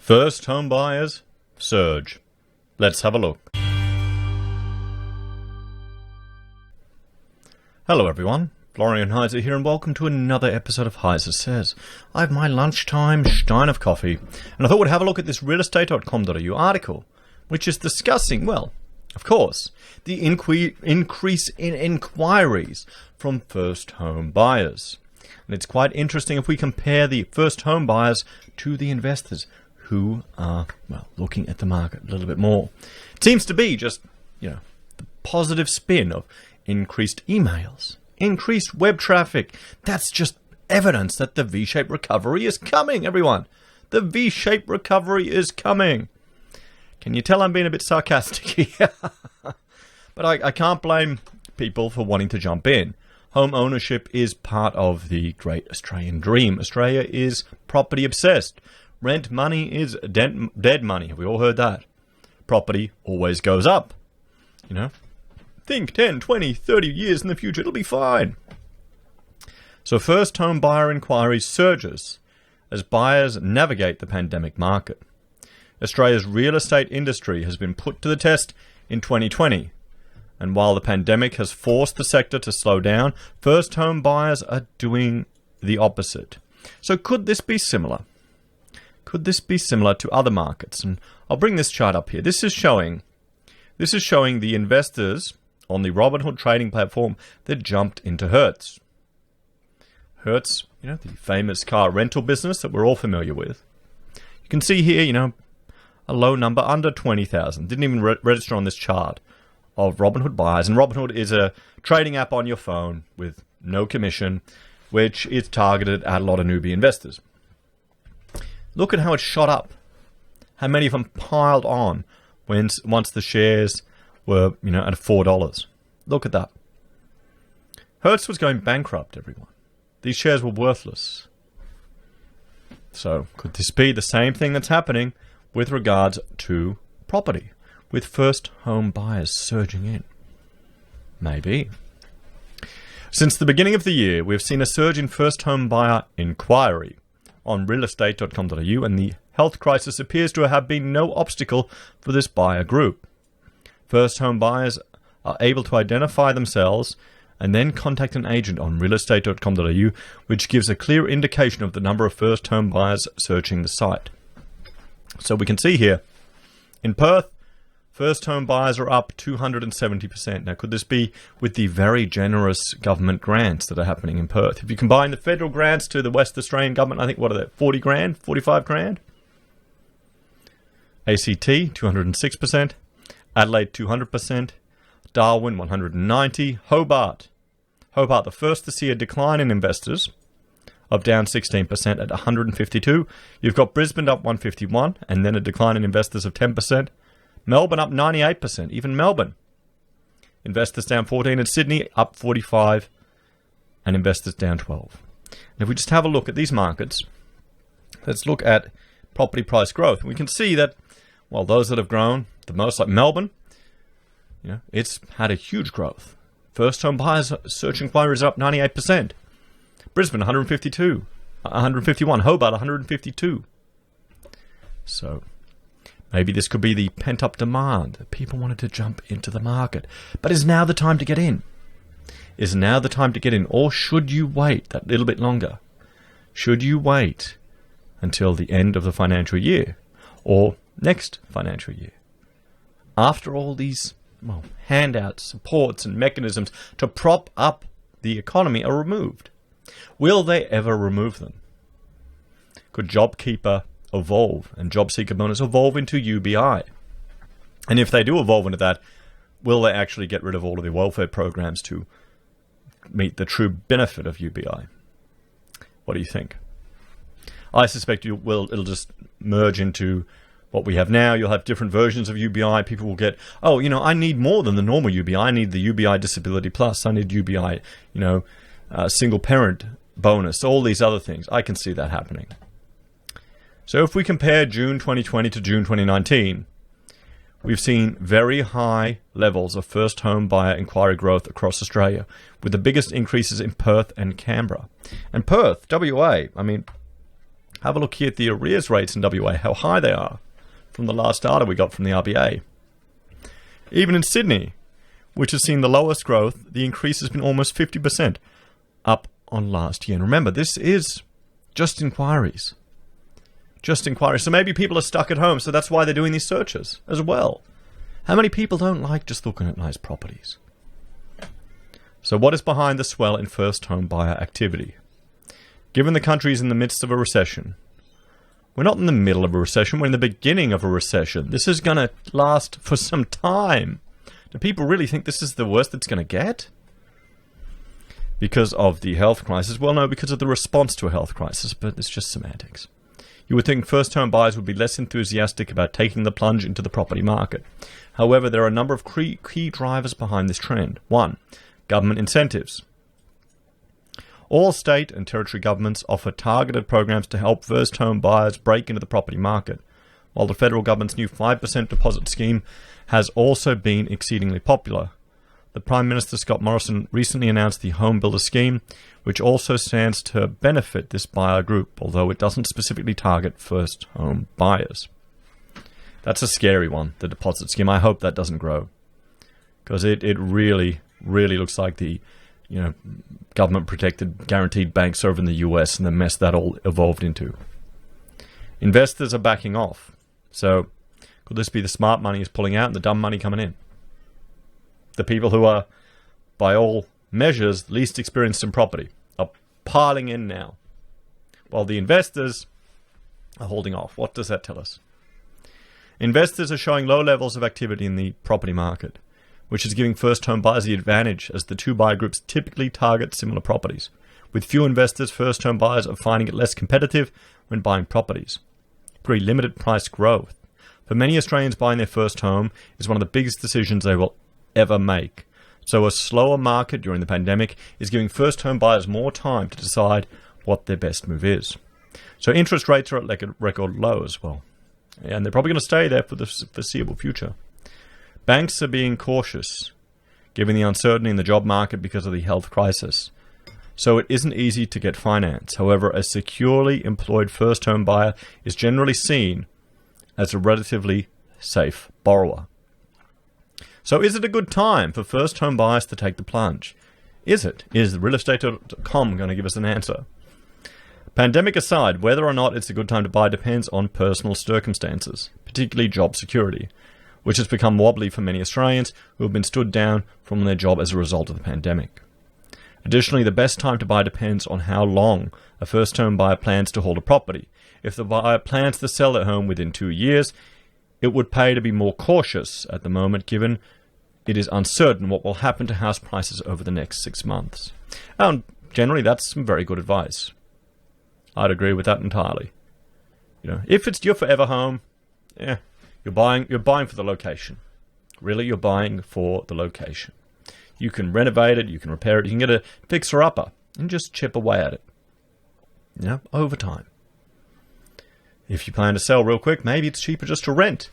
First home buyers surge. Let's have a look. Hello everyone, Florian.Heise here and welcome to another episode of HeiseSays. I have my lunchtime stein of coffee and I thought we'd have a look at this realestate.com.au article, which is discussing, well, of course, the increase in inquiries from first home buyers. And it's quite interesting if we compare the first home buyers to the investors who are, well, looking at the market a little bit more. It seems to be just, the positive spin of increased emails, increased web traffic. That's just evidence that the V-shaped recovery is coming, everyone. The V-shaped recovery is coming. Can you tell I'm being a bit sarcastic here? But I can't blame people for wanting to jump in. Home ownership is part of the great Australian dream. Australia is property obsessed. Rent money is dead money. Have we all heard that? Property always goes up. Think 10, 20, 30 years in the future, it'll be fine. So first home buyer inquiries surges as buyers navigate the pandemic market. Australia's real estate industry has been put to the test in 2020. And while the pandemic has forced the sector to slow down, first home buyers are doing the opposite. So could this be similar? Could this be similar to other markets? And I'll bring this chart up here. This is showing the investors on the Robinhood trading platform that jumped into Hertz. Hertz, the famous car rental business that we're all familiar with. You can see here, a low number under 20,000. Didn't even register on this chart of Robinhood buyers. And Robinhood is a trading app on your phone with no commission, which is targeted at a lot of newbie investors. Look at how it shot up. How many of them piled on once the shares were, at $4. Look at that. Hertz was going bankrupt, everyone. These shares were worthless. So could this be the same thing that's happening with regards to property, with first home buyers surging in? Maybe. Since the beginning of the year, we've seen a surge in first home buyer inquiry on realestate.com.au, and the health crisis appears to have been no obstacle for this buyer group. First home buyers are able to identify themselves and then contact an agent on realestate.com.au, which gives a clear indication of the number of first home buyers searching the site. So we can see here, in Perth, first home buyers are up 270%. Now, could this be with the very generous government grants that are happening in Perth? If you combine the federal grants to the West Australian government, I think, what are they, 40 grand, 45 grand? ACT, 206%. Adelaide, 200%. Darwin, 190%. Hobart, the first to see a decline in investors of down 16% at 152. You've got Brisbane up 151, and then a decline in investors of 10%. Melbourne up 98%, even Melbourne. Investors down 14, and Sydney up 45, and investors down 12. And if we just have a look at these markets, let's look at property price growth. We can see that, well, those that have grown the most, like Melbourne, it's had a huge growth. First home buyers search inquiries are up 98%. Brisbane 152, 151, Hobart 152. So maybe this could be the pent-up demand. People wanted to jump into the market. But is now the time to get in? Is now the time to get in? Or should you wait that little bit longer? Should you wait until the end of the financial year? Or next financial year? After all these, handouts, supports and mechanisms to prop up the economy are removed, will they ever remove them? Could JobKeeper evolve and job seeker bonus evolve into UBI? And if they do evolve into that, will they actually get rid of all of the welfare programs to meet the true benefit of UBI? What do you think? I suspect it'll just merge into what we have now. You'll have different versions of UBI. People will get, I need more than the normal UBI. I need the UBI Disability Plus. I need UBI, single parent bonus, all these other things. I can see that happening. So if we compare June 2020 to June 2019, we've seen very high levels of first home buyer inquiry growth across Australia, with the biggest increases in Perth and Canberra. And Perth, WA, Have a look here at the arrears rates in WA, how high they are from the last data we got from the RBA. Even in Sydney, which has seen the lowest growth, the increase has been almost 50% up on last year. And remember, this is just inquiries. Just inquiries. So maybe people are stuck at home, so that's why they're doing these searches as well. How many people don't like just looking at nice properties? So what is behind the swell in first home buyer activity? Given the country is in the midst of a recession, we're not in the middle of a recession, we're in the beginning of a recession. This is going to last for some time. Do people really think this is the worst it's going to get? Because of the health crisis? Well, no, because of the response to a health crisis, but it's just semantics. You would think first home buyers would be less enthusiastic about taking the plunge into the property market. However, there are a number of key drivers behind this trend. 1. Government incentives. All state and territory governments offer targeted programs to help first home buyers break into the property market, while the federal government's new 5% deposit scheme has also been exceedingly popular. The Prime Minister Scott Morrison recently announced the Home Builder Scheme, which also stands to benefit this buyer group, although it doesn't specifically target first home buyers. That's a scary one, the deposit scheme. I hope that doesn't grow, because it really looks like the government-protected guaranteed banks over in the US and the mess that all evolved into. Investors are backing off. So could this be the smart money is pulling out and the dumb money coming in? The people who are, by all measures, least experienced in property are piling in now, while the investors are holding off. What does that tell us? Investors are showing low levels of activity in the property market, which is giving first home buyers the advantage, as the two buyer groups typically target similar properties. With few investors, first home buyers are finding it less competitive when buying properties. 3. Limited price growth. For many Australians, buying their first home is one of the biggest decisions they will ever make. So a slower market during the pandemic is giving first home buyers more time to decide what their best move is. So interest rates are at record low as well, and they're probably going to stay there for the foreseeable future. Banks are being cautious, given the uncertainty in the job market because of the health crisis. So it isn't easy to get finance. However, a securely employed first home buyer is generally seen as a relatively safe borrower. So is it a good time for first home buyers to take the plunge? Is it? Is realestate.com going to give us an answer? Pandemic aside, whether or not it's a good time to buy depends on personal circumstances, particularly job security, which has become wobbly for many Australians who have been stood down from their job as a result of the pandemic. Additionally, the best time to buy depends on how long a first home buyer plans to hold a property. If the buyer plans to sell their home within 2 years, it would pay to be more cautious at the moment, given it is uncertain what will happen to house prices over the next 6 months. And generally, that's some very good advice. I'd agree with that entirely. If it's your forever home, you're buying for the location. Really, you're buying for the location. You can renovate it, you can repair it, you can get a fixer-upper and just chip away at it. Over time. If you plan to sell real quick, maybe it's cheaper just to rent.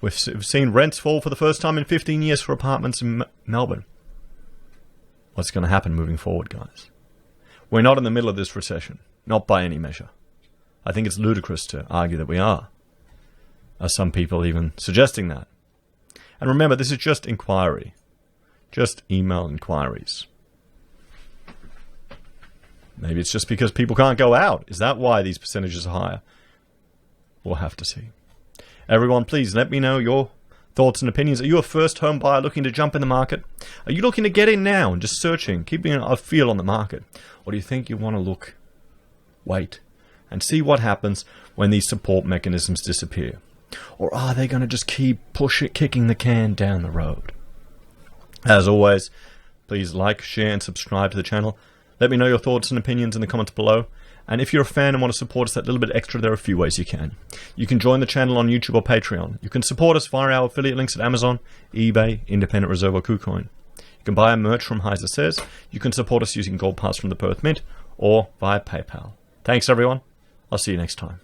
We've seen rents fall for the first time in 15 years for apartments in Melbourne. What's going to happen moving forward, guys? We're not in the middle of this recession. Not by any measure. I think it's ludicrous to argue that we are. Some people even suggesting that. And remember, this is just inquiry. Just email inquiries. Maybe it's just because people can't go out. Is that why these percentages are higher? We'll have to see. Everyone, please let me know your thoughts and opinions. Are you a first home buyer looking to jump in the market? Are you looking to get in now and just searching, keeping a feel on the market? Or do you think you want to wait, and see what happens when these support mechanisms disappear? Or are they going to just keep kicking the can down the road? As always, please like, share, and subscribe to the channel. Let me know your thoughts and opinions in the comments below. And if you're a fan and want to support us that little bit extra, there are a few ways you can. You can join the channel on YouTube or Patreon. You can support us via our affiliate links at Amazon, eBay, Independent Reserve, or Kucoin. You can buy our merch from HeiseSays. You can support us using Gold Pass from the Perth Mint or via PayPal. Thanks, everyone. I'll see you next time.